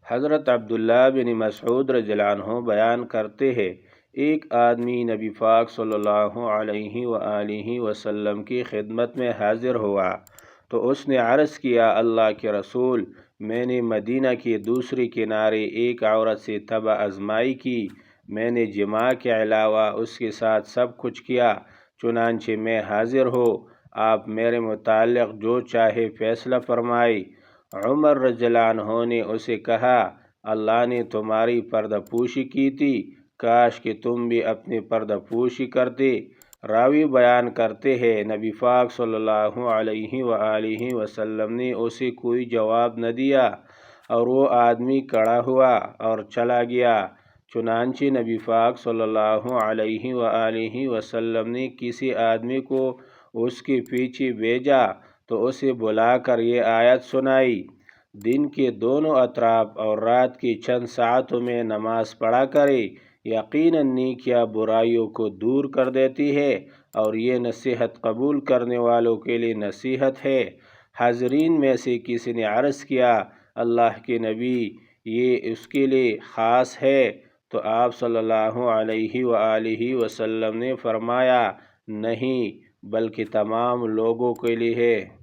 حضرت عبداللہ بن مسعود رضی اللہ عنہ بیان کرتے ہیں، ایک آدمی نبی پاک صلی اللہ علیہ وآلہ وسلم کی خدمت میں حاضر ہوا تو اس نے عرض کیا، اللہ کے رسول، میں نے مدینہ کے دوسرے کنارے ایک عورت سے طبع آزمائی کی، میں نے جماع کے علاوہ اس کے ساتھ سب کچھ کیا، چنانچہ میں حاضر ہوں، آپ میرے متعلق جو چاہے فیصلہ فرمائے۔ عمر رضی اللہ عنہ نے اسے کہا، اللہ نے تمہاری پردہ پوشی کی تھی، کاش کہ تم بھی اپنی پردہ پوشی کرتے۔ راوی بیان کرتے ہیں، نبی پاک صلی اللہ علیہ وآلہ وسلم نے اسے کوئی جواب نہ دیا اور وہ آدمی کھڑا ہوا اور چلا گیا۔ چنانچہ نبی پاک صلی اللہ علیہ وآلہ وسلم نے کسی آدمی کو اس کے پیچھے بھیجا تو اسے بلا کر یہ آیت سنائی، دن کے دونوں اطراف اور رات کی چند ساعتوں میں نماز پڑھا کرے، یقیناً نیکیاں برائیوں کو دور کر دیتی ہے اور یہ نصیحت قبول کرنے والوں کے لیے نصیحت ہے۔ حاضرین میں سے کسی نے عرض کیا، اللہ کے نبی، یہ اس کے لیے خاص ہے؟ تو آپ صلی اللہ علیہ وآلہ وسلم نے فرمایا، نہیں، بلکہ تمام لوگوں کے لیے ہے۔